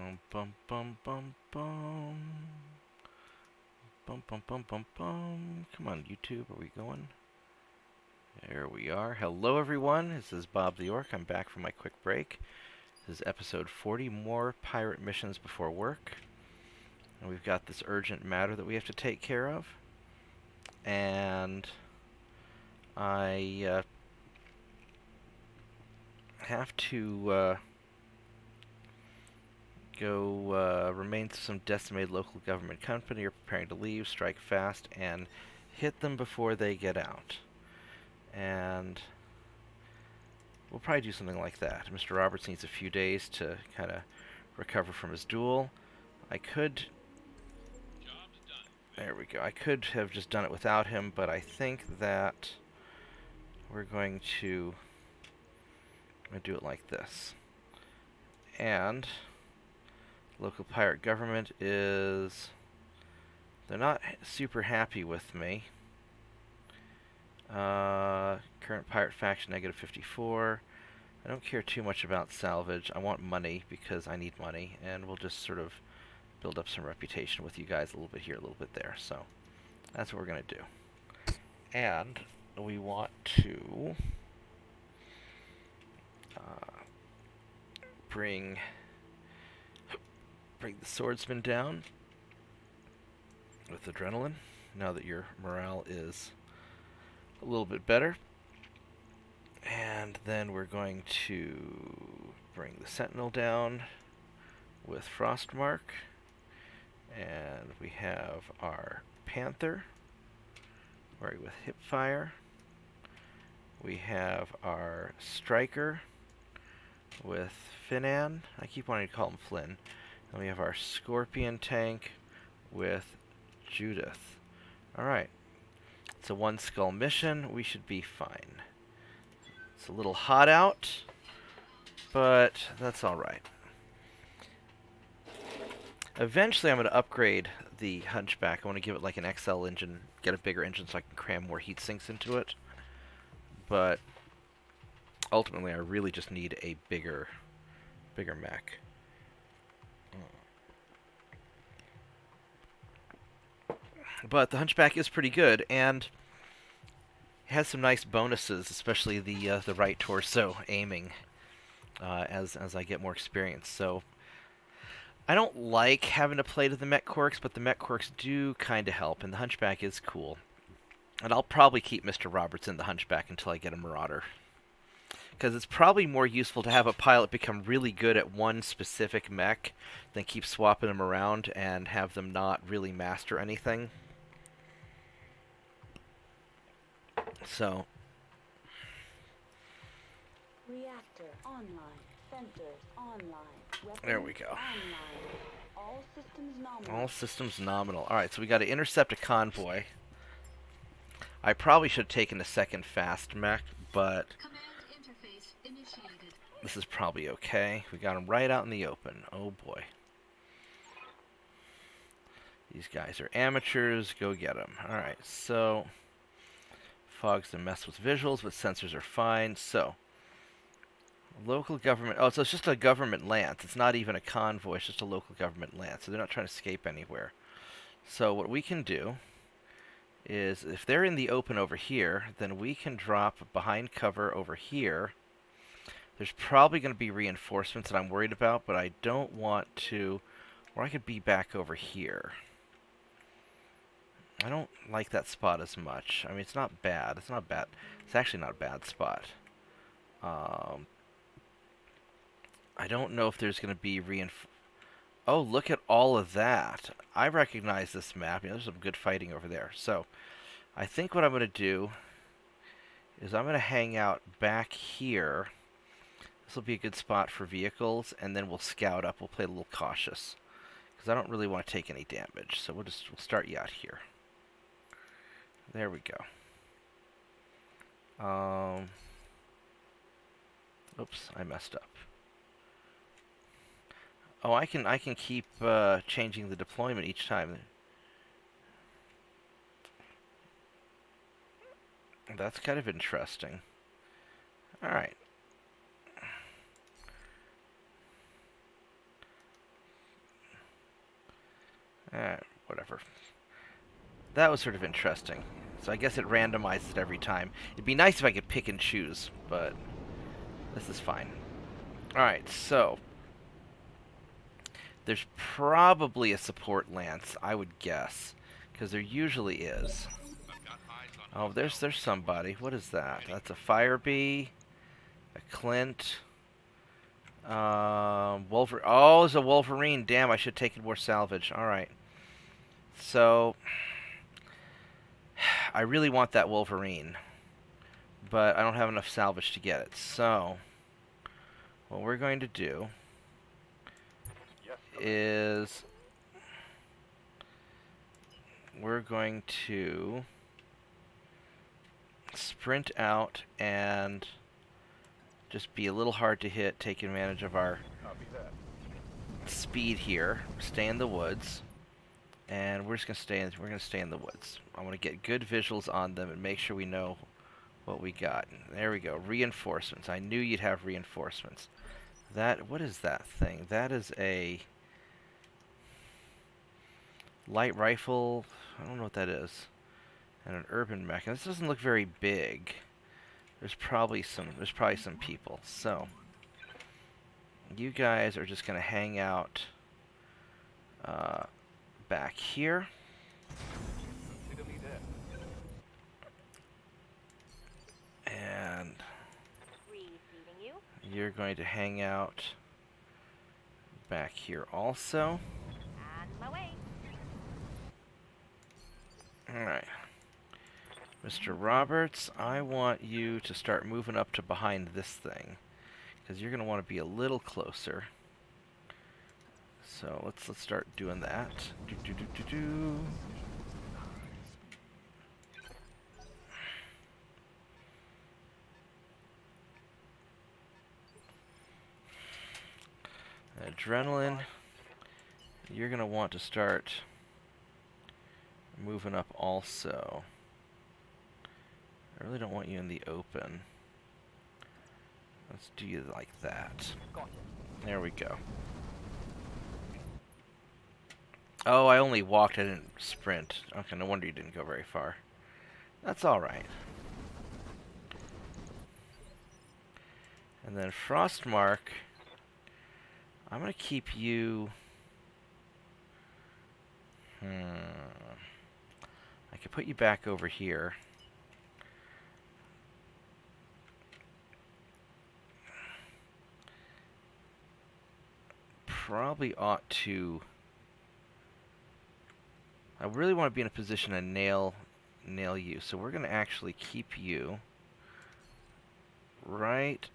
Bum bum bum bum bum. Bum bum bum bum bum. Come on, YouTube, are we going? There we are. Hello, everyone. This is Bob the Orc. I'm back from my quick break. This is episode 40, more pirate missions before work. And we've got this urgent matter that we have to take care of. And I have to go remain to some decimated local government company are preparing to leave, strike fast, and hit them before they get out. And we'll probably do something like that. Mr. Roberts needs a few days to kind of recover from his duel. I could... There we go. I could have just done it without him, but I think that we're going to do it like this. And local pirate government is... They're not super happy with me. Current pirate faction, negative 54. I don't care too much about salvage. I want money because I need money, and we'll just sort of build up some reputation with you guys a little bit here, a little bit there. So that's what we're going to do. And we want to bring the swordsman down with adrenaline, now that your morale is a little bit better. And then we're going to bring the sentinel down with frostmark. And we have our panther, with hipfire. We have our striker with Finan. I keep wanting to call him Flynn. And we have our scorpion tank with Judith. Alright. It's a one skull mission. We should be fine. It's a little hot out, but that's alright. Eventually I'm going to upgrade the Hunchback. I want to give it like an XL engine, get a bigger engine so I can cram more heat sinks into it. But ultimately I really just need a bigger mech. But the Hunchback is pretty good, and it has some nice bonuses, especially the right torso aiming as I get more experience. So I don't like having to play to the mech quirks, but the mech quirks do kind of help, and the Hunchback is cool. And I'll probably keep Mr. Roberts in the Hunchback until I get a Marauder. Because it's probably more useful to have a pilot become really good at one specific mech than keep swapping them around and have them not really master anything. So. Reactor online. Sensors online. Weapons There we go. Online. All systems nominal. All systems nominal. Alright, so we got to intercept a convoy. I probably should have taken a second fast mech, but Command interface initiated. This is probably okay. We got them right out in the open. Oh boy. These guys are amateurs. Go get them. Alright, so fog's a mess with visuals, but sensors are fine. So, local government... Oh, so it's just a government lance. It's not even a convoy. It's just a local government lance. So they're not trying to escape anywhere. So what we can do is, if they're in the open over here, then we can drop behind cover over here. There's probably going to be reinforcements that I'm worried about, but I don't want to... Or I could be back over here. I don't like that spot as much. I mean, it's not bad. It's not bad. It's actually not a bad spot. I don't know if there's going to be Oh, look at all of that. I recognize this map. You know, there's some good fighting over there. So, I think what I'm going to do is I'm going to hang out back here. This will be a good spot for vehicles, and then we'll scout up. We'll play a little cautious, because I don't really want to take any damage. So we'll start you out here. There we go. Oops, I messed up. Oh, I can keep changing the deployment each time. That's kind of interesting. All right. Whatever. That was sort of interesting. So I guess it randomizes it every time. It'd be nice if I could pick and choose, but this is fine. Alright, so there's probably a support lance, I would guess, because there usually is. Oh, there's somebody. What is that? That's a fire bee, a Clint, Wolverine. Oh, it's a Wolverine. Damn, I should have taken more salvage. All right. So I really want that Wolverine, but I don't have enough salvage to get it. So what we're going to do is we're going to sprint out and just be a little hard to hit, take advantage of our speed here, stay in the woods, and we're just gonna stay in the woods. I want to get good visuals on them and make sure we know what we got. There we go. Reinforcements. I knew you'd have reinforcements. What is that thing? That is a light rifle. I don't know what that is. And an urban mech. And this doesn't look very big. There's probably some people. So you guys are just gonna hang out back here. And you're going to hang out back here also. Alright. Mr. Roberts, I want you to start moving up to behind this thing, because you're going to want to be a little closer. So let's start doing that. Adrenaline, you're going to want to start moving up also. I really don't want you in the open. Let's do you like that. There we go. Oh, I only walked, I didn't sprint. Okay, no wonder you didn't go very far. That's alright. And then Frostmark, I'm going to keep you... I could put you back over here. Probably ought to... I really want to be in a position to nail you, so we're going to actually keep you right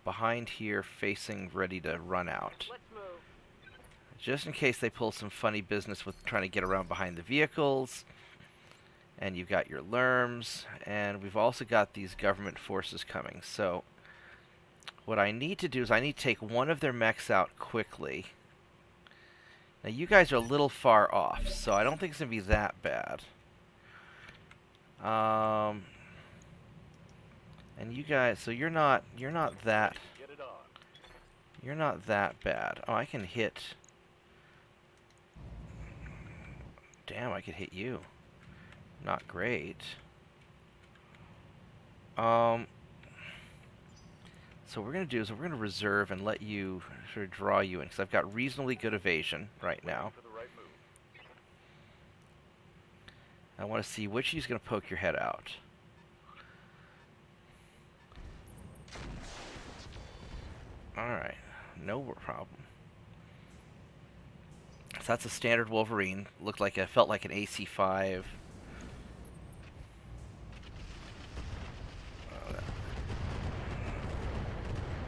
behind here, facing ready to run out. Just in case they pull some funny business with trying to get around behind the vehicles. And you've got your Lerms, and we've also got these government forces coming. So what I need to do is I need to take one of their mechs out quickly. Now you guys are a little far off, so I don't think it's going to be that bad. And you guys, so you're not that bad. Oh, I can hit. Damn, I could hit you. Not great. So what we're going to do is we're going to reserve and let you sort of draw you in, because I've got reasonably good evasion right now. I want to see which of you is going to poke your head out. Alright, no problem. So that's a standard Wolverine. Felt like an AC-5.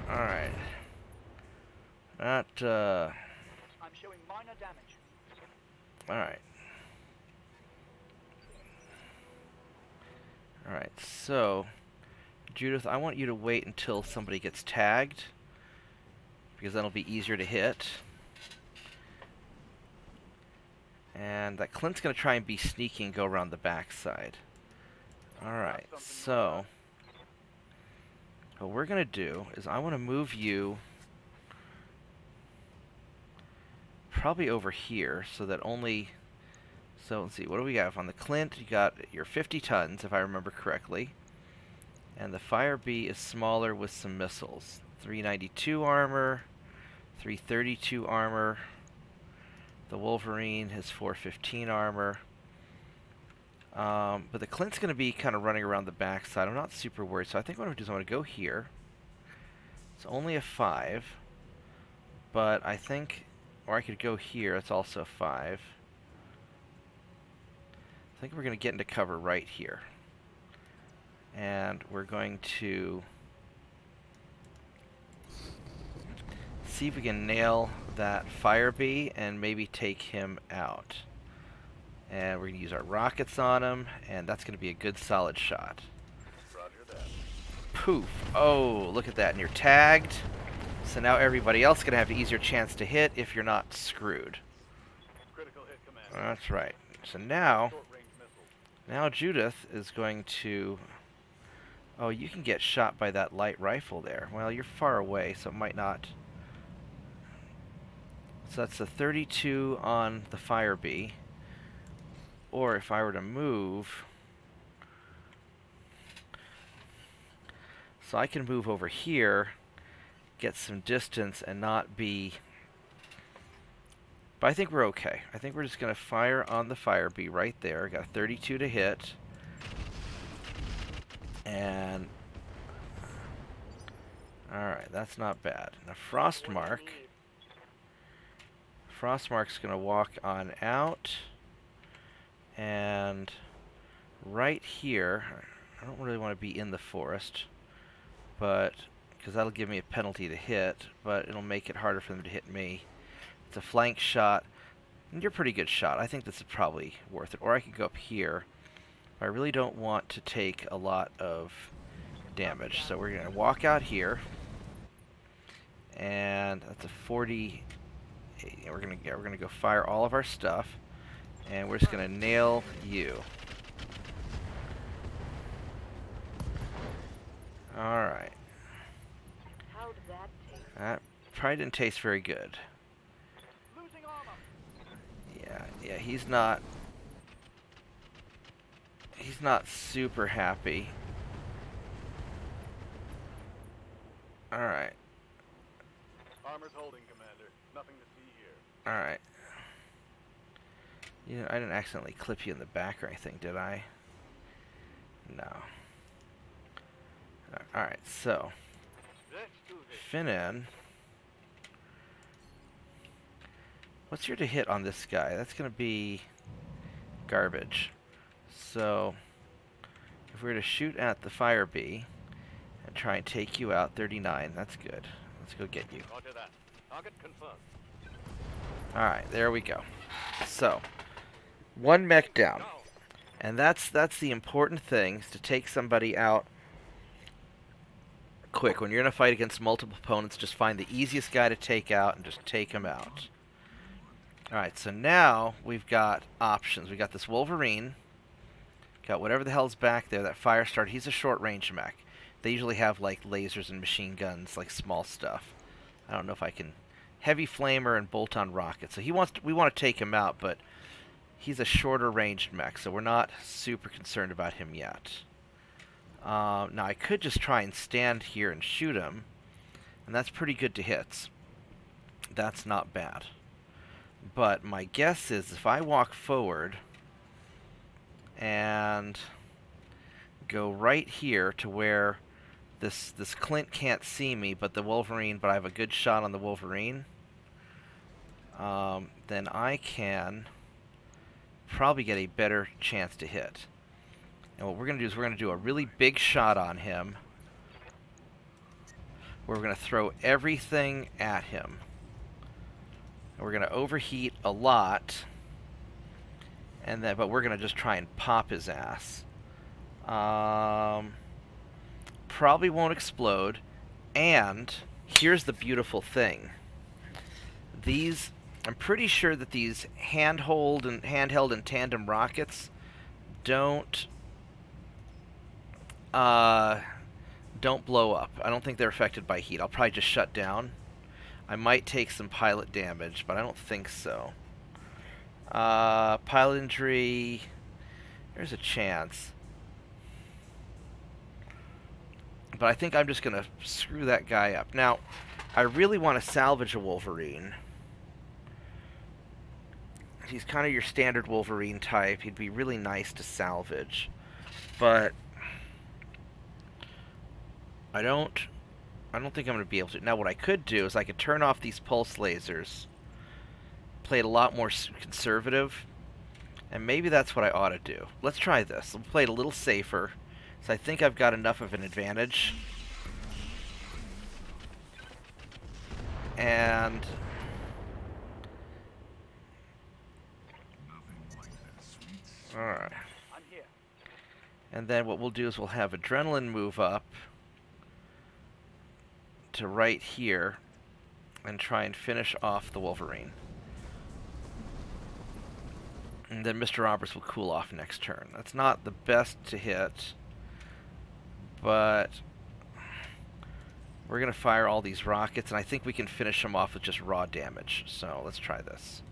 Alright. I'm showing minor damage. Alright. Alright, so Judith, I want you to wait until somebody gets tagged, because that'll be easier to hit. And that Clint's going to try and be sneaky and go around the backside. Alright, so what we're going to do is I want to move you probably over here so that only So let's see, what do we have on the Clint? You got your 50 tons, if I remember correctly. And the Fire Bee is smaller with some missiles. 392 armor, 332 armor. The Wolverine has 415 armor. But the Clint's going to be kind of running around the backside. I'm not super worried, so I think what I'm going to do is I'm going to go here. It's only a 5. But I think, or I could go here, it's also a 5. I think we're going to get into cover right here. And we're going to see if we can nail that Fire Bee and maybe take him out. And we're going to use our rockets on him, and that's going to be a good solid shot. Roger that. Poof. Oh, look at that. And you're tagged. So now everybody else is going to have an easier chance to hit if you're not screwed. Critical hit, Commander. That's right. So now Short-range missiles. Now Judith is going to... Oh, you can get shot by that light rifle there. Well, you're far away, so it might not... So that's a 32 on the Fire Bee. Or if I were to move... So I can move over here, get some distance, and not be... But I think we're okay. I think we're just going to fire on the Fire Bee right there. Got a 32 to hit. And... Alright, that's not bad. Now Frostmark. Frostmark's going to walk on out. And right here, I don't really want to be in the forest, but because that'll give me a penalty to hit, but it'll make it harder for them to hit me. It's a flank shot, and you're a pretty good shot. I think this is probably worth it. Or I could go up here. I really don't want to take a lot of damage, so we're going to walk out here, and that's a 40. We're gonna go fire all of our stuff. And we're just going to nail you. Alright. How did that taste? That probably didn't taste very good. Losing armor. Yeah, he's not super happy. Alright. Armor's holding, Commander. Nothing to see here. Alright. You know, I didn't accidentally clip you in the back or anything, did I? No. Alright, so. Let's do this. Finnan. What's your to hit on this guy? That's going to be garbage. So, if we were to shoot at the Fire Bee and try and take you out, 39, that's good. Let's go get you. Roger that. Target confirmed. Alright, there we go. So, one mech down. And that's the important thing, is to take somebody out quick. When you're in a fight against multiple opponents, just find the easiest guy to take out and just take him out. Alright, so now we've got options. We got this Wolverine. Got whatever the hell's back there, that Firestarter. He's a short-range mech. They usually have, like, lasers and machine guns, like small stuff. I don't know if I can... Heavy flamer and bolt-on rockets. So we want to take him out, but he's a shorter-ranged mech, so we're not super concerned about him yet. Now, I could just try and stand here and shoot him, and that's pretty good to hits. That's not bad. But my guess is if I walk forward and go right here to where this Clint can't see me, but the Wolverine, but I have a good shot on the Wolverine, then I can probably get a better chance to hit. And what we're going to do is we're going to do a really big shot on him, where we're going to throw everything at him. And we're going to overheat a lot, and then but we're going to just try and pop his ass. Probably won't explode. And here's the beautiful thing. I'm pretty sure that these handheld and tandem rockets don't blow up. I don't think they're affected by heat. I'll probably just shut down. I might take some pilot damage, but I don't think so. Pilot injury. There's a chance. But I think I'm just going to screw that guy up. Now, I really want to salvage a Wolverine. He's kind of your standard Wolverine type. He'd be really nice to salvage. But I don't think I'm going to be able to. Now, what I could do is I could turn off these pulse lasers. Play it a lot more conservative. And maybe that's what I ought to do. Let's try this. We'll play it a little safer. So I think I've got enough of an advantage. And alright. I'm here. And then what we'll do is we'll have Adrenaline move up to right here and try and finish off the Wolverine. And then Mr. Roberts will cool off next turn. That's not the best to hit, but we're going to fire all these rockets, and I think we can finish them off with just raw damage. So let's try this.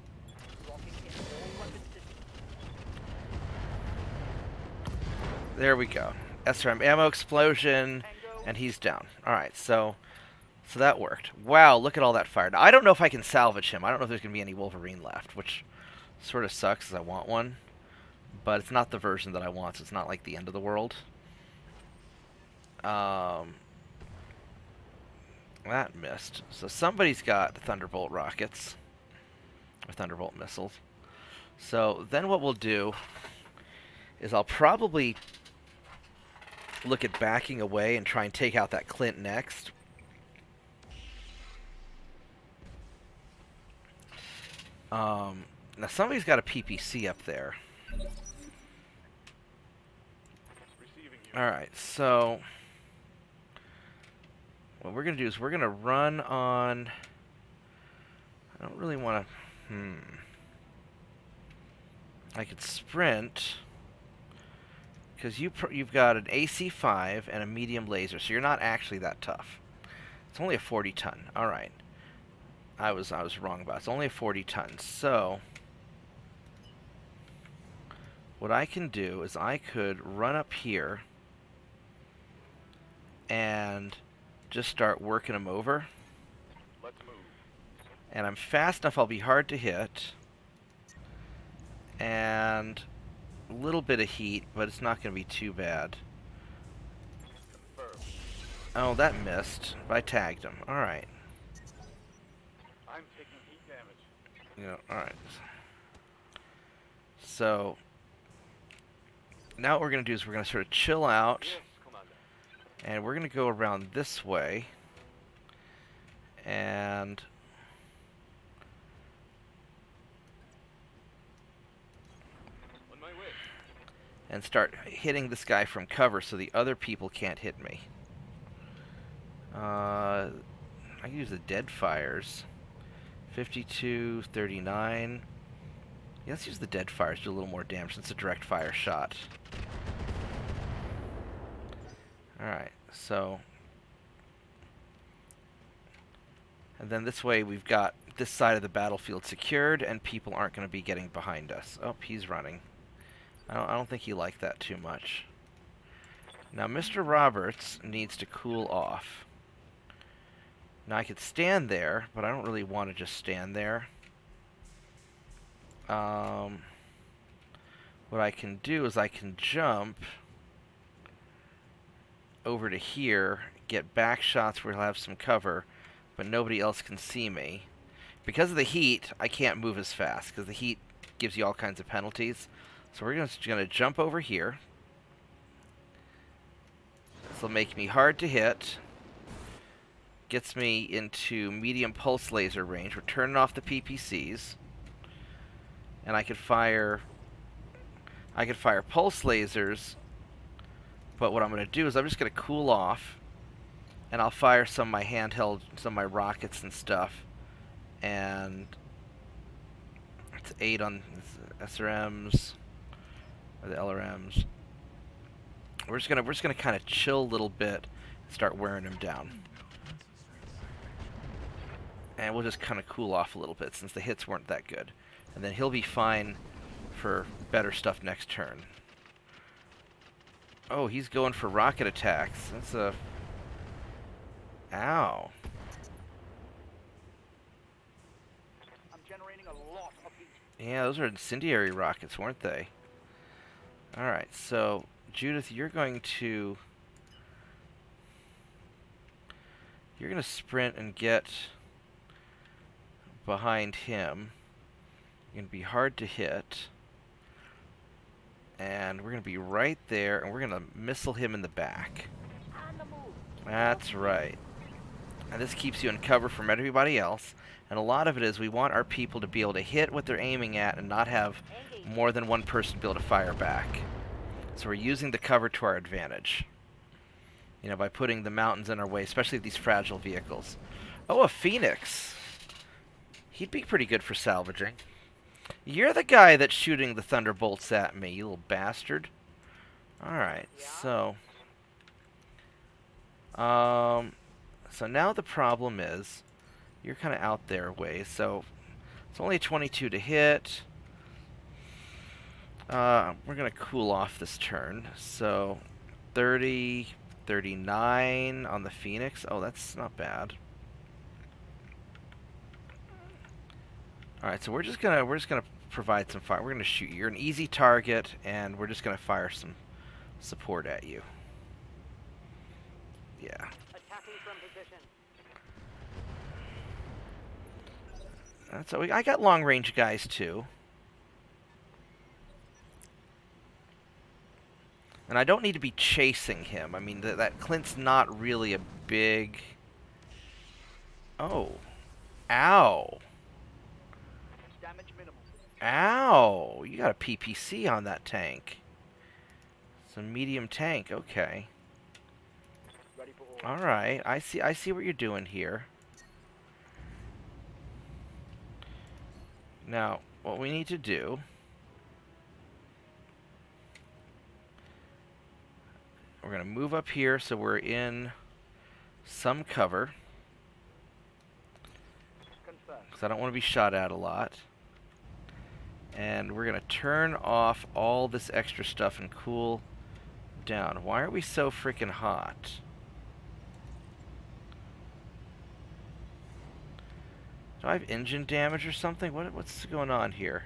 There we go. SRM ammo explosion, and he's down. Alright, so that worked. Wow, look at all that fire. Now, I don't know if I can salvage him. I don't know if there's going to be any Wolverine left, which sort of sucks because I want one. But it's not the version that I want, so it's not like the end of the world. That missed. So somebody's got Thunderbolt rockets. Or Thunderbolt missiles. So then what we'll do is I'll probably look at backing away and try and take out that Clint next. Now somebody's got a PPC up there. Alright, so what we're going to do is we're going to run on... I don't really want to... I could sprint, because you've got an AC-5 and a medium laser, so you're not actually that tough. It's only a 40 ton. Alright. I was wrong about it. It's only a 40 ton. So what I can do is I could run up here and just start working them over. Let's move. And I'm fast enough I'll be hard to hit. And a little bit of heat, but it's not going to be too bad. Confirmed. Oh, that missed. But I tagged him. Alright. I'm taking heat damage. You know, alright. So now what we're going to do is we're going to sort of chill out. Yes, Commander. And we're going to go around this way. And On my way. and start hitting this guy from cover so the other people can't hit me. I can use the dead fires. 52, 39. Yeah, let's use the dead fires to do a little more damage since it's a direct fire shot. Alright, so... And then this way we've got this side of the battlefield secured and people aren't going to be getting behind us. Oh, he's running. I don't think he liked that too much. Now, Mr. Roberts needs to cool off. Now, I could stand there, but I don't really want to just stand there. What I can do is I can jump over to here, get back shots where he'll have some cover, but nobody else can see me. Because of the heat, I can't move as fast, because the heat gives you all kinds of penalties. So we're just going to jump over here. This will make me hard to hit. Gets me into medium pulse laser range. We're turning off the PPCs. And I could fire pulse lasers. But what I'm going to do is I'm just going to cool off. And I'll fire some of my handheld, some of my rockets and stuff. And it's 8 on SRMs. Or the LRMs. We're just gonna kind of chill a little bit and start wearing them down. And we'll just kind of cool off a little bit since the hits weren't that good. And then he'll be fine for better stuff next turn. Oh, he's going for rocket attacks. That's a... Ow. I'm generating a lot of heat. Yeah, those are incendiary rockets, weren't they? Alright, so, Judith, you're going to... You're going to sprint and get behind him. You're going to be hard to hit. And we're going to be right there, and we're going to missile him in the back. On the move. That's right. And this keeps you in cover from everybody else. And a lot of it is we want our people to be able to hit what they're aiming at and not have more than one person be able to fire back. So we're using the cover to our advantage. You know, by putting the mountains in our way, especially these fragile vehicles. Oh, a Phoenix. He'd be pretty good for salvaging. You're the guy that's shooting the thunderbolts at me, you little bastard. Alright, so... So now the problem is, you're kind of out there ways, so it's only a 22 to hit. We're going to cool off this turn, so 30, 39 on the Phoenix. Oh, that's not bad. Alright, so we're just gonna provide some fire. We're gonna shoot you. You're an easy target, and we're just gonna fire some support at you. Yeah. Attacking from position. That's I got long range guys too. And I don't need to be chasing him. I mean, that Clint's not really a big... Oh. Ow. Damage minimal. Ow. You got a PPC on that tank. It's a medium tank. Okay. Ready for order. Alright. I see what you're doing here. Now, what we need to do... We're going to move up here so we're in some cover. Confirmed. Because I don't want to be shot at a lot. And we're going to turn off all this extra stuff and cool down. Why are we so freaking hot? Do I have engine damage or something? What's going on here?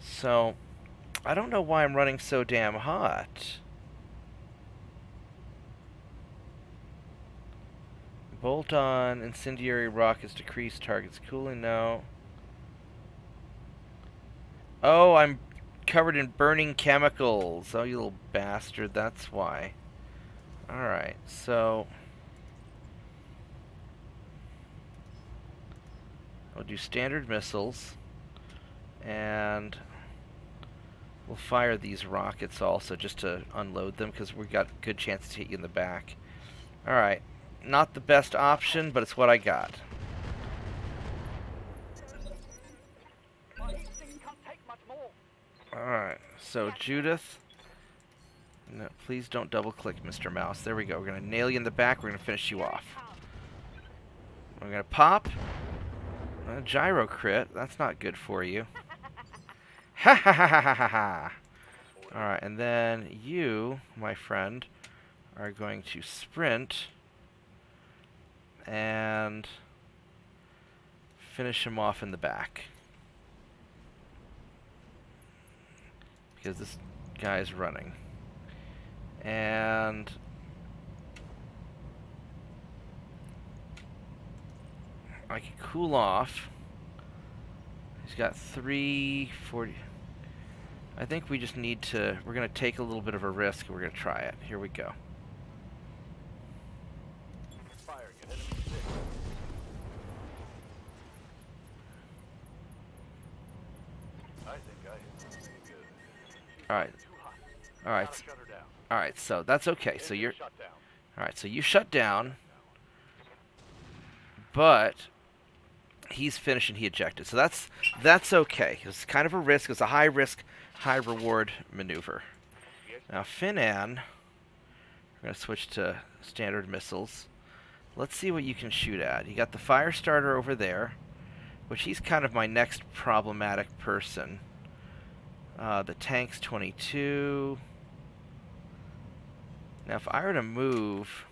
So, I don't know why I'm running so damn hot. Bolt on, incendiary rockets decrease target's cooling now. Oh, I'm covered in burning chemicals. Oh, you little bastard, that's why. Alright, so... I'll do standard missiles. And... we'll fire these rockets also just to unload them because we've got a good chance to hit you in the back. Alright. Not the best option, but it's what I got. My instinct can't take much more. Alright. So, Judith. No, please don't double click, Mr. Mouse. There we go. We're going to nail you in the back. We're going to finish you off. We're going to pop. A gyro crit. That's not good for you. Ha ha ha ha ha ha ha. Alright, and then you, my friend, are going to sprint and finish him off in the back. Because this guy's running. And I can cool off. He's got 340. I think we just need to... We're going to take a little bit of a risk. We're going to try it. Here we go. Firing at enemy 6. I think I hit something good. Alright. Too hot. Alright. Gotta shut her down. Alright, so that's okay. So Engine you're... shut down. Alright, so you shut down. But... he's finished and he ejected. So that's okay. It's kind of a risk. It's a high risk, high reward maneuver. Now Finan, We're going to switch to standard missiles. Let's see what you can shoot at. You got the fire starter over there, which he's kind of my next problematic person. The tank's 22. Now, if I were to move,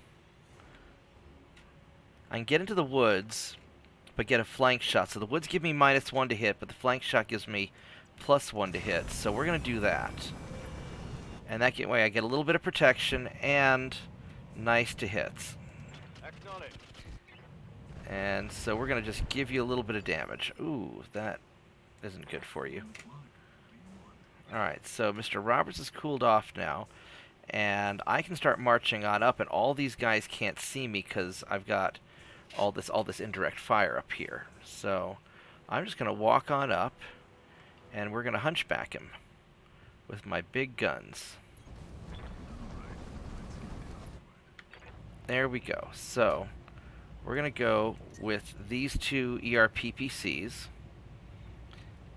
I can get into the woods, but get a flank shot. So the woods give me -1 to hit, but the flank shot gives me +1 to hit. So we're going to do that. And that way I get a little bit of protection and nice to hits. Act on it. And so we're going to just give you a little bit of damage. Ooh, that isn't good for you. Alright, so Mr. Roberts is cooled off now. And I can start marching on up, and all these guys can't see me because I've got all this indirect fire up here. So I'm just going to walk on up, and we're going to hunchback him with my big guns. There we go. So we're going to go with these two ERPPCs,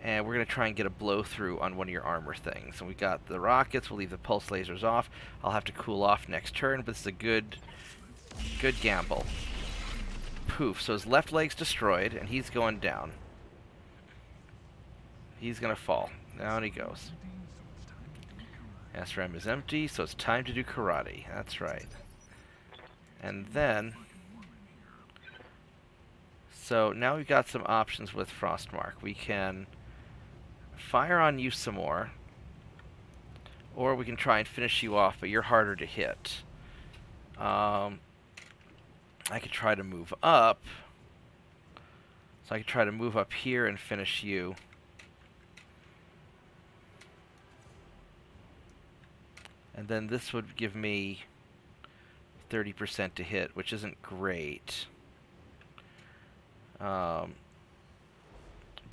and we're going to try and get a blow-through on one of your armor things. And we got the rockets. We'll leave the pulse lasers off. I'll have to cool off next turn, but it's a good gamble. Poof. So his left leg's destroyed, and he's going down. He's going to fall. Down he goes. SRAM is empty, so it's time to do karate. That's right. And then... So now we've got some options with Frostmark. We can fire on you some more, or we can try and finish you off, but you're harder to hit. I could try to move up. So I could try to move up here and finish you. And then this would give me 30% to hit, which isn't great. But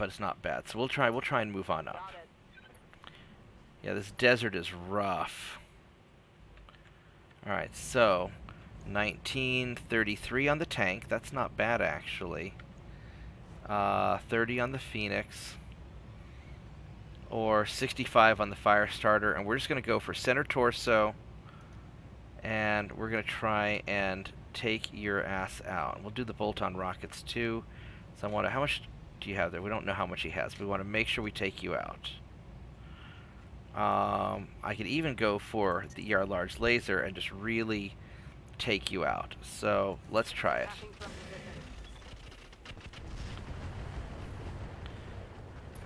it's not bad. So we'll try and move on up. Yeah, this desert is rough. Alright, so 1933 on the tank. That's not bad, actually. 30 on the Phoenix. Or 65 on the fire starter. And we're just going to go for center torso. And we're going to try and take your ass out. We'll do the bolt-on rockets, too. So I want to... How much do you have there? We don't know how much he has. We want to make sure we take you out. I could even go for the ER large laser and just really take you out. So let's try it.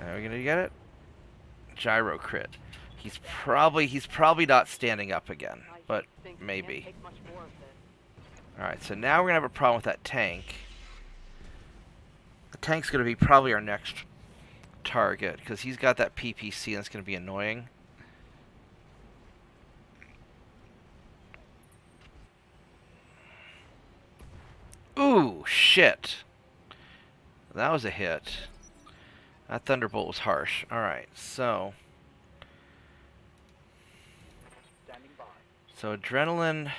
Are we gonna get it? Gyro crit. He's probably not standing up again, but maybe. Alright, so now we're gonna have a problem with that tank. The tank's gonna be probably our next target, because he's got that PPC and it's gonna be annoying. Ooh, shit. That was a hit. That Thunderbolt was harsh. Alright, so... So adrenaline...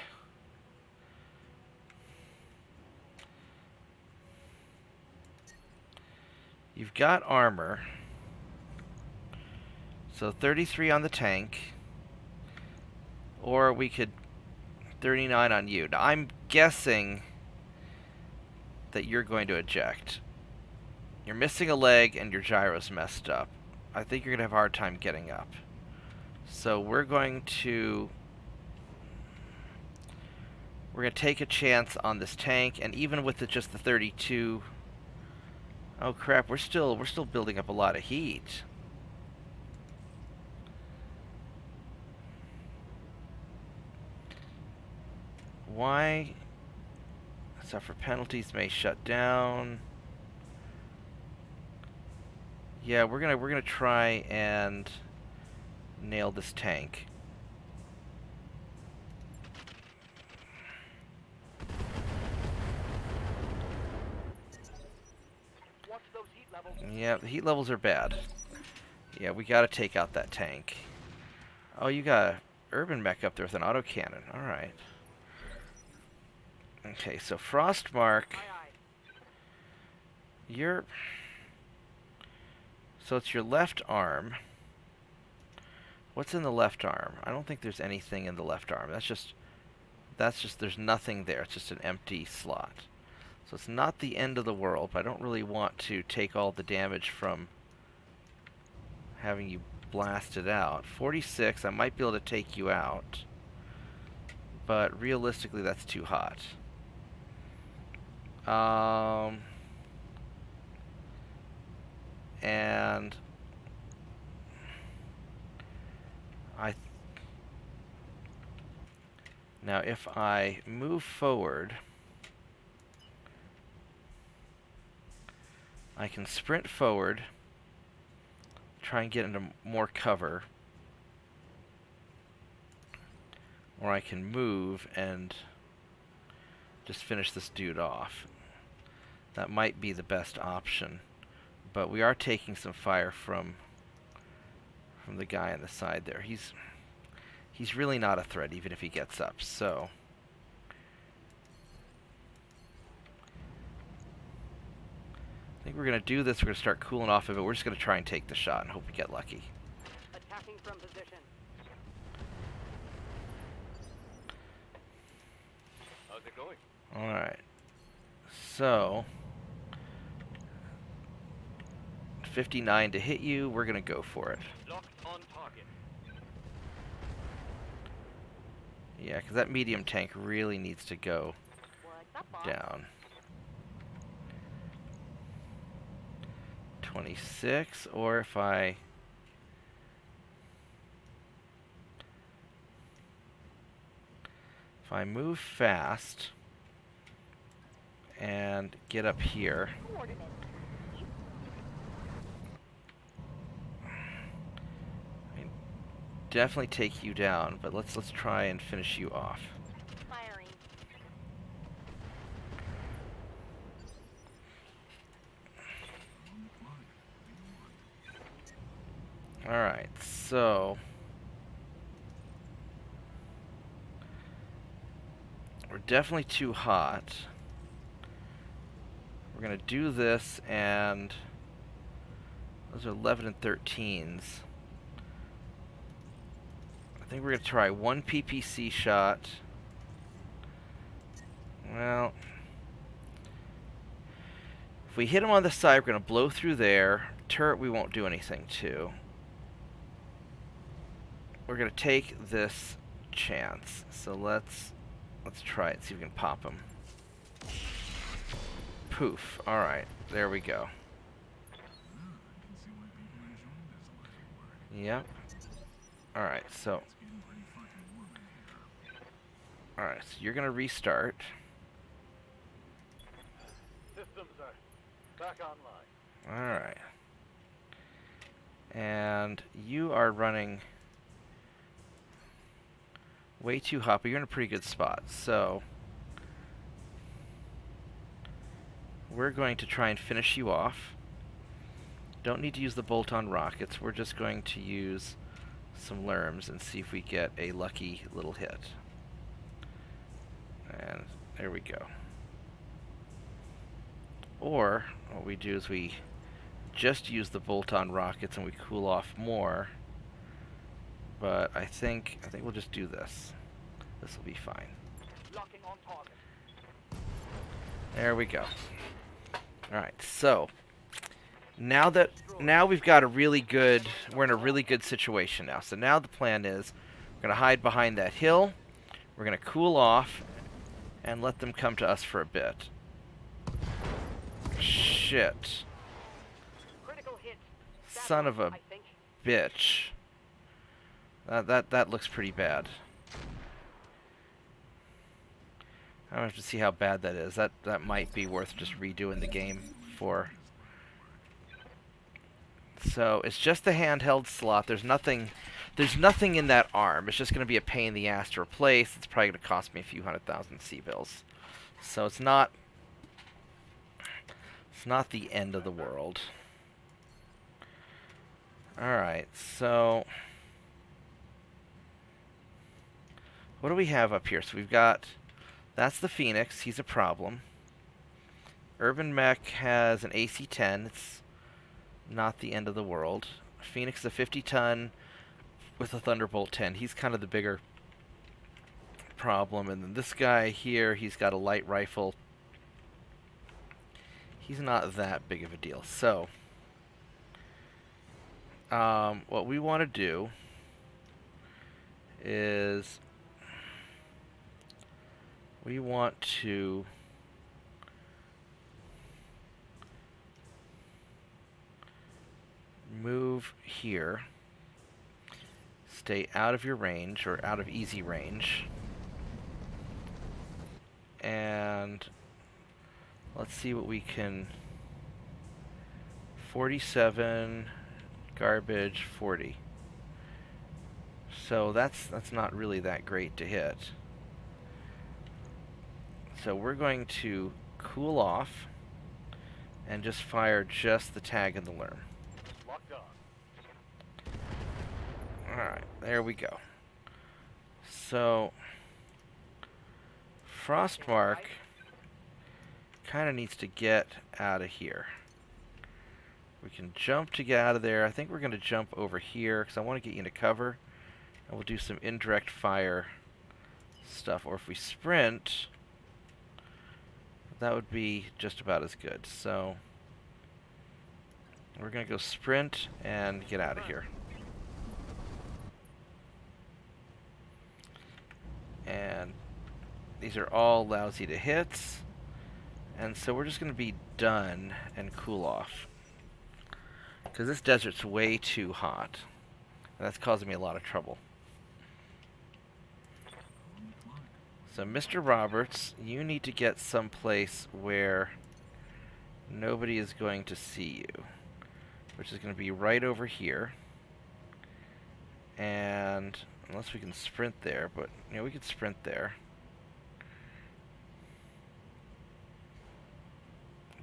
You've got armor. So 33 on the tank. Or we could... 39 on you. Now I'm guessing that you're going to eject. You're missing a leg and your gyro's messed up. I think you're going to have a hard time getting up. So we're going to take a chance on this tank, and even with just the 32... Oh crap, we're still building up a lot of heat. Why? Suffer penalties, may shut down. Yeah, we're gonna try and nail this tank. Watch those heat levels. Yeah, the heat levels are bad. Yeah, we gotta take out that tank. Oh, you got a urban mech up there with an autocannon. Alright. Okay, so Frostmark. You're... So it's your left arm. What's in the left arm? I don't think there's anything in the left arm. That's just that's just, there's nothing there. It's just an empty slot. So it's not the end of the world, but I don't really want to take all the damage from having you blasted out. 46, I might be able to take you out. But realistically, that's too hot. And now if I move forward, I can sprint forward, try and get into more cover, or I can move and just finish this dude off. That might be the best option, but we are taking some fire from the guy on the side there. He's really not a threat, even if he gets up, so I think we're going to do this. We're going to start cooling off of it. We're just going to try and take the shot and hope we get lucky. Attacking from position. How's it going? Alright. So 59 to hit you. We're going to go for it. Locked on target. Yeah, because that medium tank really needs to go What's up, boss? down. 26, or if I move fast and get up here, Coordinates. I can definitely take you down, but let's try and finish you off. Firing. Alright, so we're definitely too hot. We're going to do this, and those are 11 and 13s. I think we're going to try one PPC shot. Well, if we hit him on the side, we're going to blow through there. Turret we won't do anything to. We're going to take this chance. So let's try it, see if we can pop him. Poof. Alright, there we go. Yep. Alright, so you're going to restart. Systems are back online. Alright. And you are running way too hot, but you're in a pretty good spot. So we're going to try and finish you off. Don't need to use the bolt-on rockets. We're just going to use some lerms and see if we get a lucky little hit. And there we go. Or what we do is we just use the bolt-on rockets and we cool off more. But I think we'll just do this. This will be fine. Locking on target. There we go. Alright, so now we've got a really good, we're in a really good situation now. So now the plan is we're going to hide behind that hill. We're going to cool off and let them come to us for a bit. Shit. Critical hit. Son of a I think. bitch. That looks pretty bad. I have to see how bad that is. That might be worth just redoing the game for. So it's just the handheld slot. There's nothing in that arm. It's just going to be a pain in the ass to replace. It's probably going to cost me a few 100,000 C-bills. So it's not the end of the world. Alright, so what do we have up here? So we've got, that's the Phoenix. He's a problem. Urban Mech has an AC-10. It's not the end of the world. Phoenix is a 50-ton with a Thunderbolt 10. He's kind of the bigger problem. And then this guy here, he's got a light rifle. He's not that big of a deal. So, what we want to do is we want to move here, stay out of your range, or out of easy range, and let's see what we can. 47, garbage, 40. So that's not really that great to hit. So we're going to cool off and just fire just the tag and the lerm. Locked on. Alright, there we go. So, Frostmark kind of needs to get out of here. We can jump to get out of there. I think we're going to jump over here because I want to get you into cover. And we'll do some indirect fire stuff. Or if we sprint, that would be just about as good. So, we're going to go sprint and get out of here. And these are all lousy to hits. And so we're just going to be done and cool off. Because this desert's way too hot. And that's causing me a lot of trouble. So Mr. Roberts, you need to get someplace where nobody is going to see you. Which is going to be right over here. And unless we can sprint there, but you know, we could sprint there.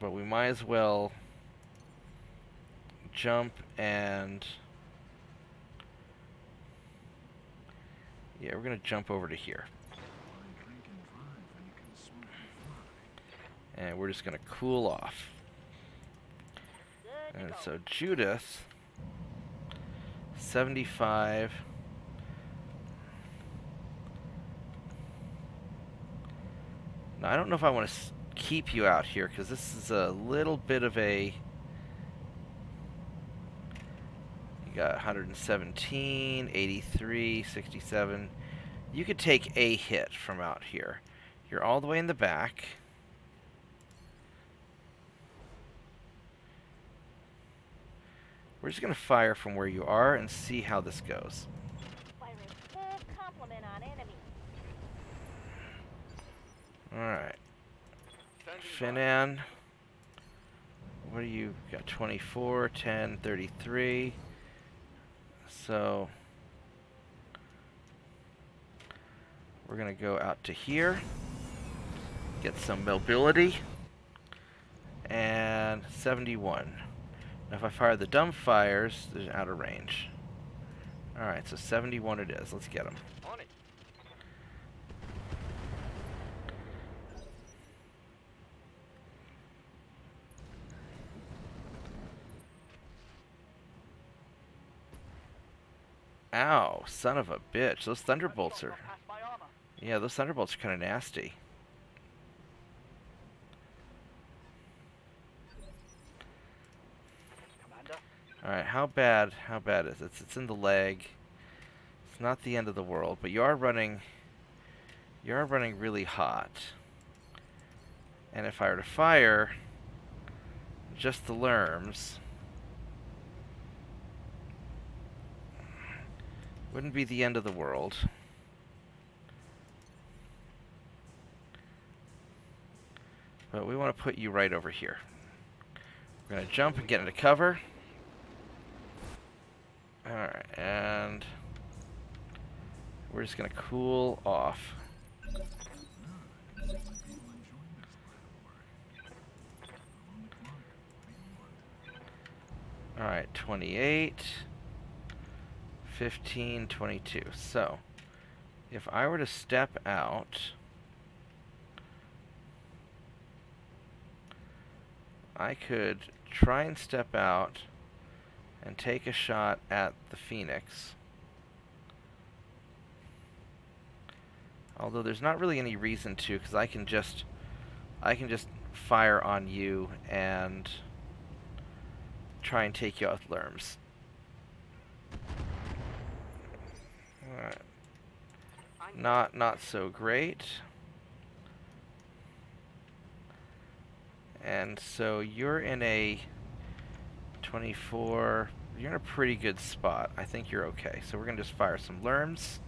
But we might as well jump and yeah, we're gonna jump over to here. And we're just gonna cool off. And so Judith, 75. Now I don't know if I want to keep you out here because this is a little bit of a. You got 117, 83, 67. You could take a hit from out here. You're all the way in the back. We're just going to fire from where you are and see how this goes. Firing full complement on enemy. Alright. Standing by. Finan. What do you got? 24, 10, 33. So we're going to go out to here. Get some mobility. And 71. Now if I fire the dumb fires, they're out of range. Alright, so 71 it is. Let's get them. On it. Ow, son of a bitch. Those thunderbolts are... Past my armor. Yeah, those thunderbolts are kind of nasty. Commander. Alright, how bad is it? It's in the leg. It's not the end of the world, but you are running really hot. And if I were to fire just the lerms, wouldn't be the end of the world. But we want to put you right over here. We're going to jump and get into cover. Alright, and we're just going to cool off. Alright, 28, 15, 22. So, if I were to step out, I could try and step out and take a shot at the Phoenix. Although there's not really any reason to, because I can just fire on you and try and take you out with Lerms. Alright. Not so great. And so you're in a 24. You're in a pretty good spot. I think you're okay. So we're going to just fire some Lerms.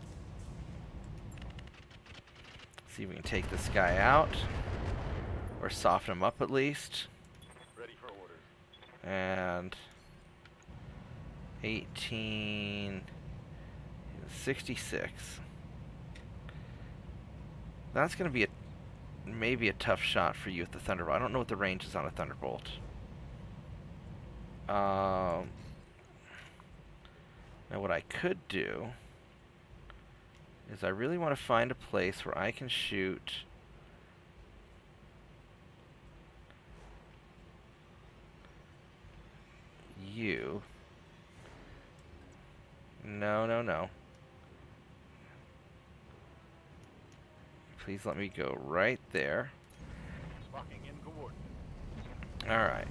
See if we can take this guy out. Or soften him up at least. Ready for orders. And 18, 66. That's going to be maybe a tough shot for you with the Thunderbolt. I don't know what the range is on a Thunderbolt. Now what I could do is I really want to find a place where I can shoot you. No. Please let me go right there. Locking in coordinates. Alright.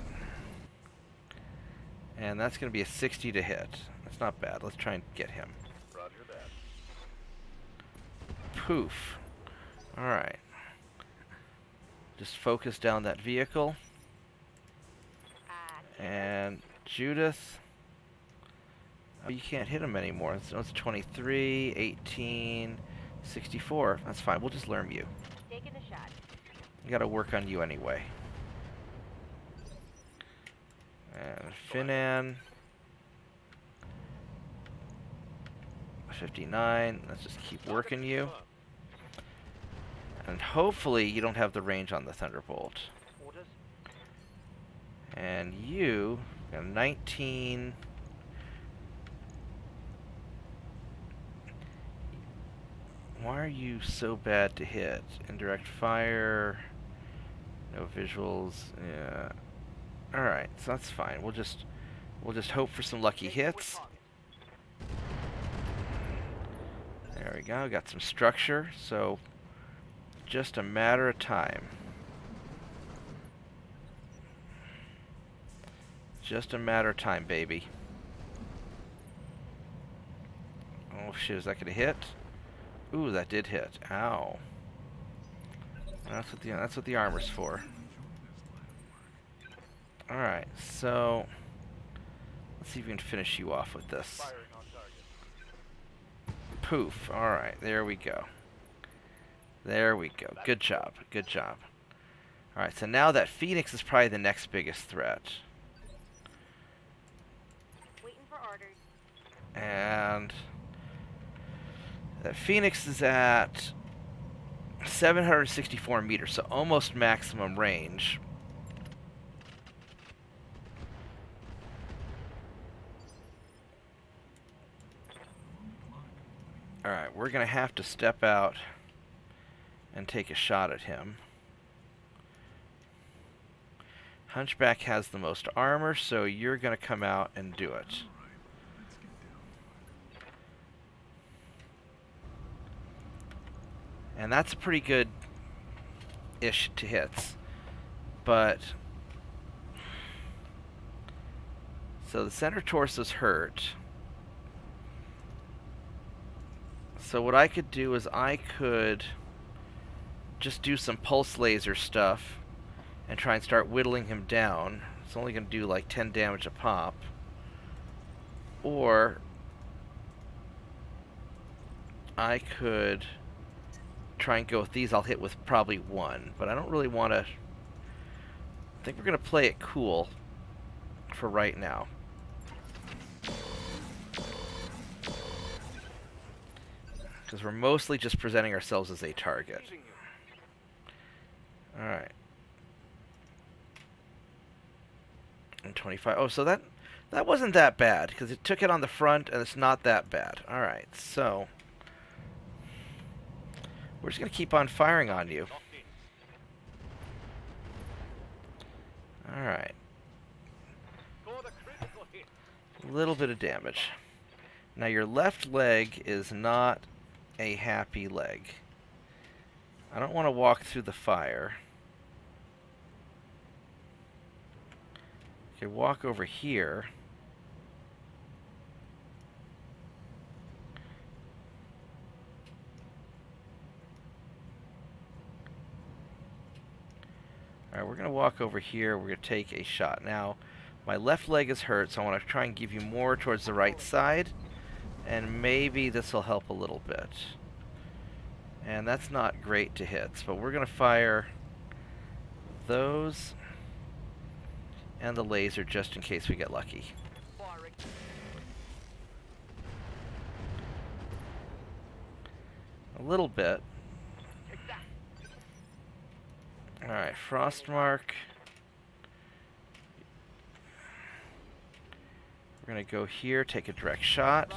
And that's going to be a 60 to hit. That's not bad. Let's try and get him. Roger that. Poof. Alright. Just focus down that vehicle. And Judith. Oh, you can't hit him anymore. So it's 23, 18, 64. That's fine. We'll just Lerm you. Taking a shot. We gotta work on you anyway. And Finan. 59. Let's just keep working you. And hopefully you don't have the range on the Thunderbolt. Orders. And you got a 19. Why are you so bad to hit? Indirect fire. No visuals. Yeah. Alright, so that's fine. We'll just hope for some lucky hits. There we go. Got some structure, so just a matter of time. Just a matter of time, baby. Oh shit, is that gonna hit? Ooh, that did hit. Ow. That's what the armor's for. Alright, so let's see if we can finish you off with this. Firing on target. Poof. Alright, there we go. There we go. Good job. Good job. Alright, so now that Phoenix is probably the next biggest threat. Waiting for orders. And that Phoenix is at 764 meters, so almost maximum range. Alright, we're going to have to step out and take a shot at him. Hunchback has the most armor, so you're going to come out and do it. And that's a pretty good-ish to hits. But so the center torso's hurt. So what I could do is I could just do some pulse laser stuff and try and start whittling him down. It's only going to do like 10 damage a pop. Or I could try and go with these. I'll hit with probably one, but I don't really want to. I think we're going to play it cool for right now. Because we're mostly just presenting ourselves as a target. Alright. And 25. Oh, so that wasn't that bad, because it took it on the front, and it's not that bad. Alright, so we're just going to keep on firing on you. Alright. A little bit of damage. Now your left leg is not a happy leg. I don't want to walk through the fire. I could walk over here. Alright, we're going to walk over here. We're going to take a shot. Now, my left leg is hurt, so I want to try and give you more towards the right side. And maybe this will help a little bit. And that's not great to hits, but we're going to fire those and the laser just in case we get lucky. A little bit. Alright, Frostmark. We're going to go here, take a direct shot.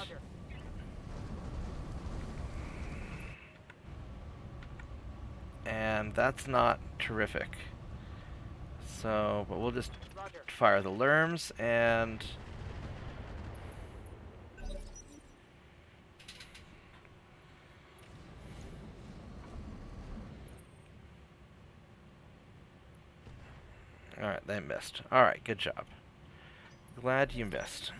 And that's not terrific. So, but we'll just fire the Lerms and... Alright, they missed. Alright, good job. Glad you missed.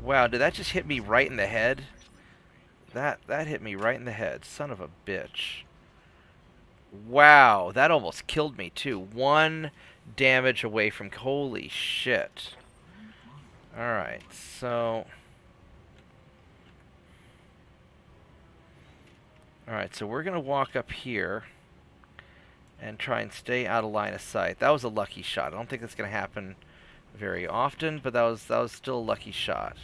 Wow, did that just hit me right in the head? That hit me right in the head. Son of a bitch. Wow, that almost killed me too. 1 damage away from... Holy shit. Alright, so... Alright, so we're going to walk up here and try and stay out of line of sight. That was a lucky shot. I don't think that's going to happen very often, but that was still a lucky shot.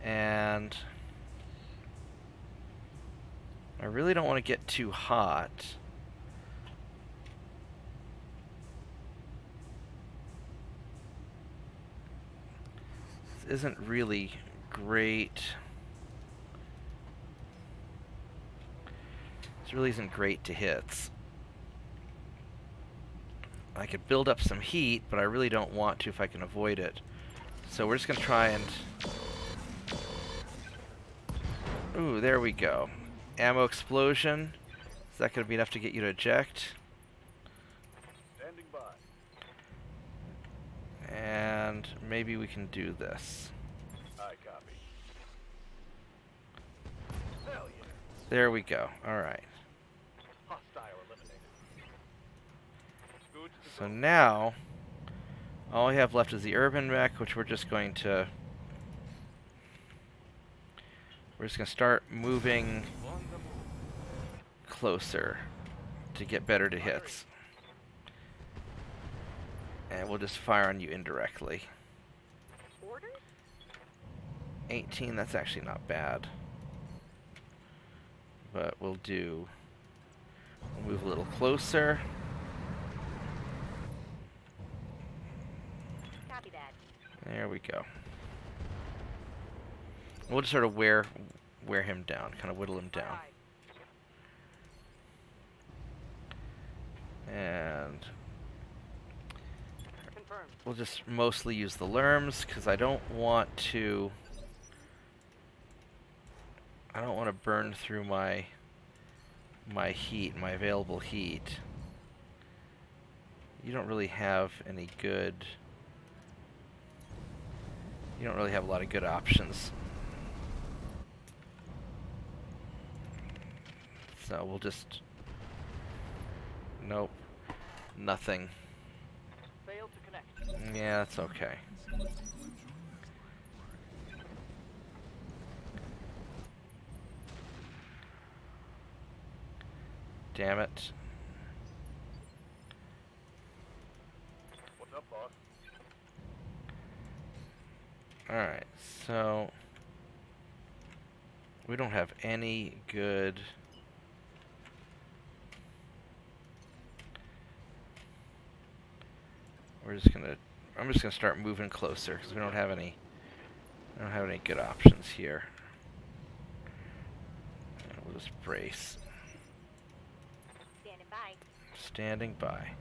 And I really don't want to get too hot. This isn't really great. This really isn't great to hits. I could build up some heat, but I really don't want to if I can avoid it. So we're just going to try and... Ooh, there we go. Ammo explosion. Is that going to be enough to get you to eject? Standing by. And maybe we can do this. I copy. Hell yeah. There we go. Alright. Hostile eliminated. Good to So go. now, all we have left is the urban mech, which we're just going to... We're just going to start moving On the move. closer to get better to hits. And we'll just fire on you indirectly. Orders? 18, that's actually not bad. But we'll move a little closer. Copy that. There we go. We'll just sort of wear him down, kind of whittle him down. And Confirmed. we'll just mostly use the Lerms, because I don't want to burn through my heat, my available heat. You don't really have any good... You don't really have a lot of good options. So we'll just... Nope. Nothing. Failed to connect. Yeah, that's okay. Damn it. What's up, boss? Alright, so... We don't have any good... I'm just gonna start moving closer, because we don't have any good options here. And we'll just brace. Standing by. Standing by.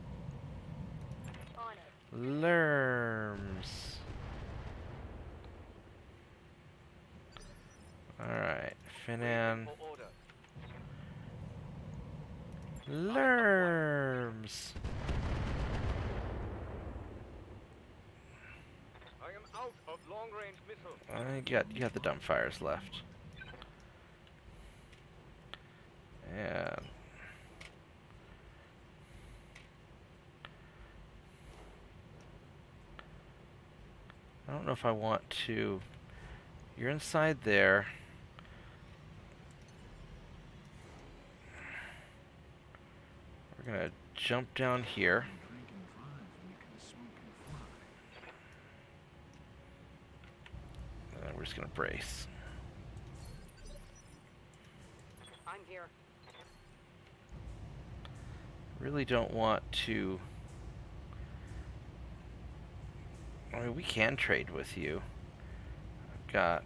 On it. Lerms. Alright, Finan. For order. Lerms. I am out of long-range missiles. You got the dumbfires left. And I don't know if I want to. You're inside there. We're gonna jump down here. And we're just gonna brace. I'm here. Really don't want to. I mean, we can trade with you. I've got.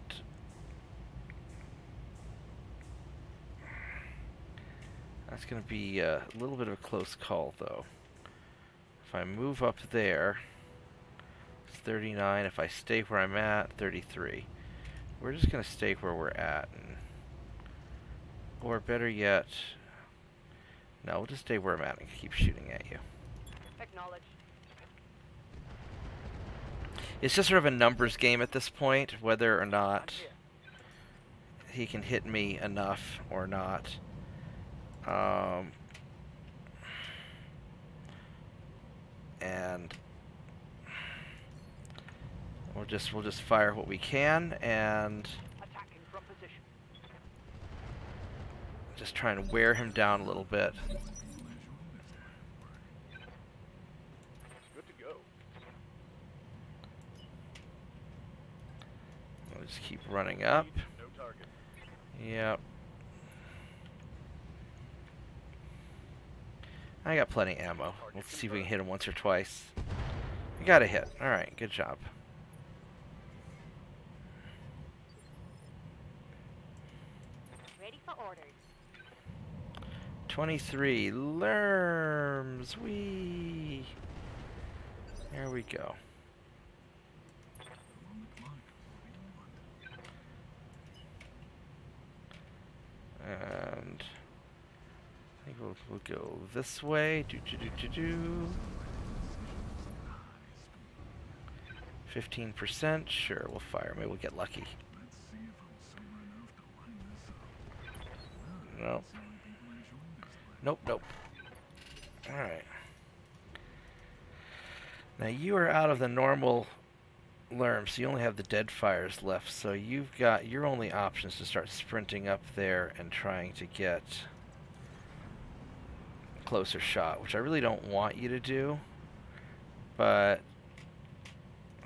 That's going to be a little bit of a close call, though. If I move up there, it's 39. If I stay where I'm at, 33. We're just going to stay where we're at. Or better yet, no, we'll just stay where I'm at and keep shooting at you. Acknowledged. It's just sort of a numbers game at this point, whether or I'm not here. he can hit me enough or not. And we'll just fire what we can and Attacking from position. just trying to wear him down a little bit. Good to go. We'll just keep running up. No target. Yep. I got plenty of ammo. Let's see if we can hit him once or twice. We got a hit. Alright, good job. Ready for orders. 23 Lerms. Whee! There we go. And I think we'll go this way. 15%. Sure, we'll fire. Maybe we'll get lucky. Nope. Nope. Alright. Now you are out of the normal Lerm, so you only have the dead fires left. So you've got your only options to start sprinting up there and trying to get a closer shot, which I really don't want you to do, but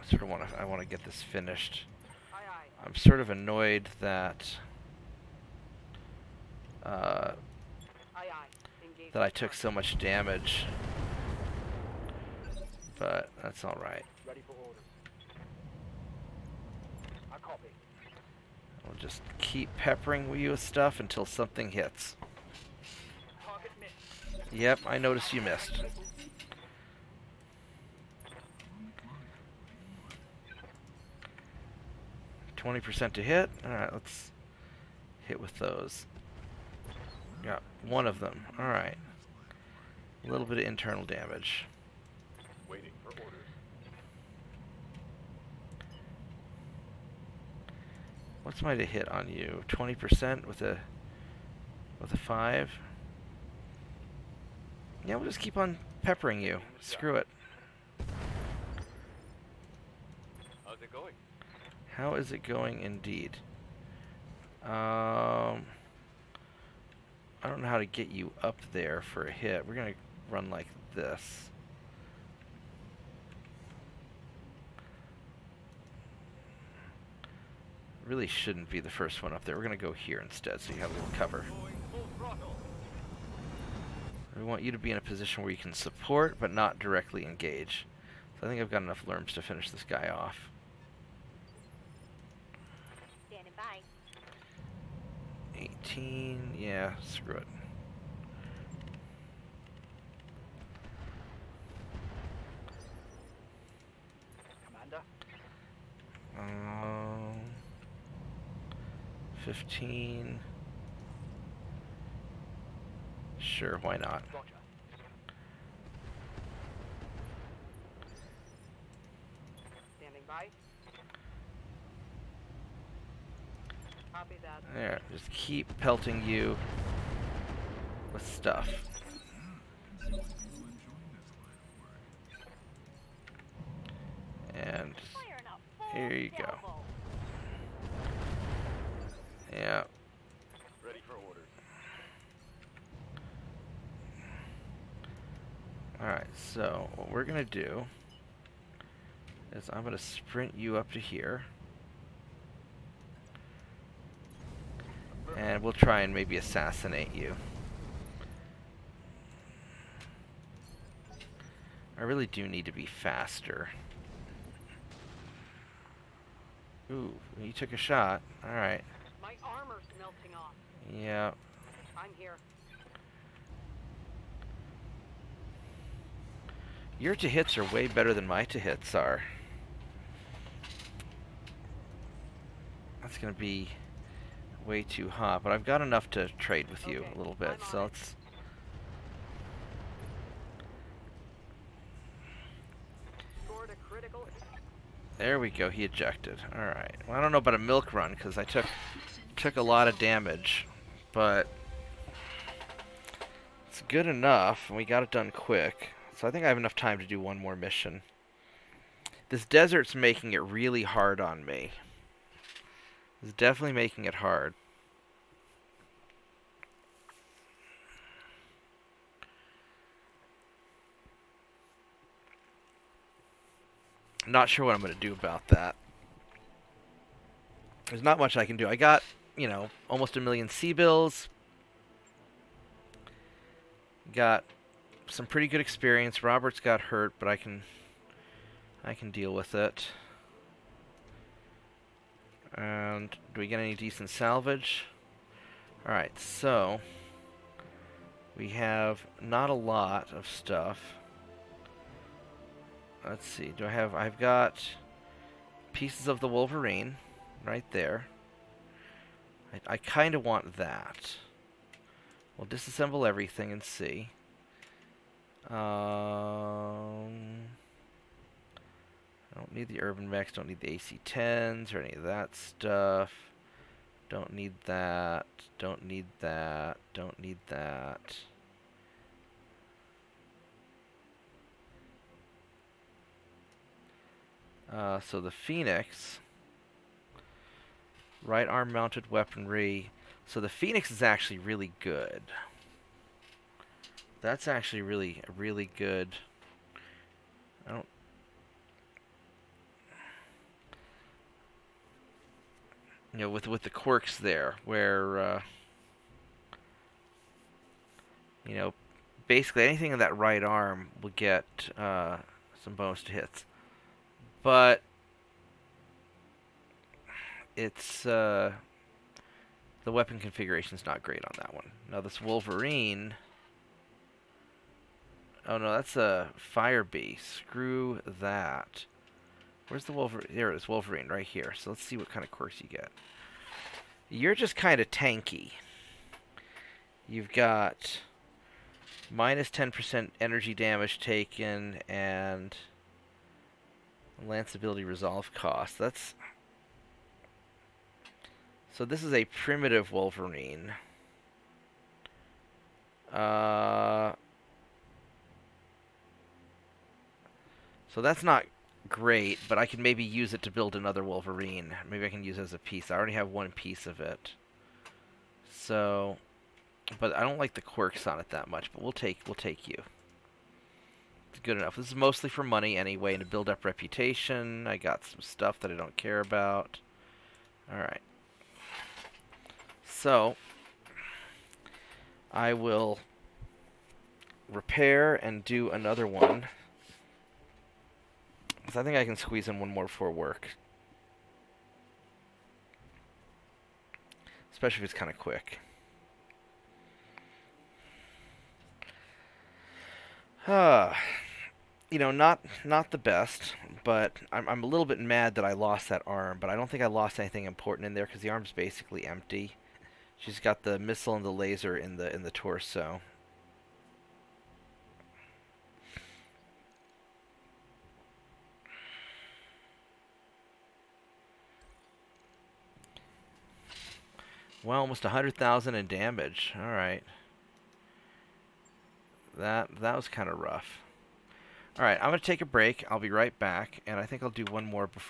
I sort of want to get this finished. Aye, aye. I'm sort of annoyed that Aye, aye. Engage. that I took so much damage, but that's all right. Ready for orders. I copy. We'll just keep peppering you with stuff until something hits. Target missed. Yep, I noticed you missed. 20% to hit. Alright, let's hit with those. Got one of them. Alright. A little bit of internal damage. Waiting for orders. What's my to hit on you? 20% with a 5? Yeah, we'll just keep on peppering you. Screw it. How's it going? How is it going indeed? I don't know how to get you up there for a hit. We're gonna run like this. Really shouldn't be the first one up there. We're gonna go here instead so you have a little cover. Going full throttle. We want you to be in a position where you can support but not directly engage. So I think I've got enough Lerms to finish this guy off. Standing by. 18, yeah, screw it. Commander. 15. Sure, why not? Roger. Standing by. Copy that. There, just keep pelting you with stuff. And Firing up full here you go. salvo. Yeah. Ready for orders. Alright, so what we're gonna do is I'm gonna sprint you up to here. And we'll try and maybe assassinate you. I really do need to be faster. Ooh, you took a shot. Alright. My armor's melting off. Yeah. I'm here. Your to-hits are way better than my to-hits are. That's gonna be way too hot, but I've got enough to trade with you Okay, a little bit, I'm on so it. let's... Scored a critical hit. There we go, he ejected. Alright. Well, I don't know about a milk run, because I took a lot of damage, but it's good enough, and we got it done quick. So I think I have enough time to do one more mission. This desert's making it really hard on me. It's definitely making it hard. Not sure what I'm going to do about that. There's not much I can do. I got, you know, almost 1 million C-bills. Got some pretty good experience. Robert's got hurt, but I can deal with it. And do we get any decent salvage? Alright, so we have not a lot of stuff. Let's see, I've got pieces of the Wolverine right there. I kind of want that. We'll disassemble everything and see. I don't need the Urban Mechs, don't need the AC-10s or any of that stuff. Don't need that, don't need that, don't need that. So the Phoenix, right arm mounted weaponry. So the Phoenix is actually really good. That's actually really good. I don't... You know, with the quirks there, where, you know, basically anything in that right arm will get some bonus to hits. But it's the weapon configuration's not great on that one. Now this Wolverine, oh no, that's a Fire Beast. Screw that. Where's the Wolverine? There it is, Wolverine right here. So let's see what kind of quirks you get. You're just kind of tanky. You've got minus 10% energy damage taken and Lance ability resolve cost. That's... So this is a primitive Wolverine. So that's not great, but I can maybe use it to build another Wolverine. Maybe I can use it as a piece. I already have one piece of it. So, but I don't like the quirks on it that much, but we'll take you. It's good enough. This is mostly for money anyway, and to build up reputation. I got some stuff that I don't care about. Alright. So, I will repair and do another one. So I think I can squeeze in one more before work. Especially if it's kind of quick. you know, not the best, but I'm a little bit mad that I lost that arm, but I don't think I lost anything important in there because the arm's basically empty. She's got the missile and the laser in the torso. Well, almost 100,000 in damage. All right. That was kind of rough. All right, I'm going to take a break. I'll be right back, and I think I'll do one more before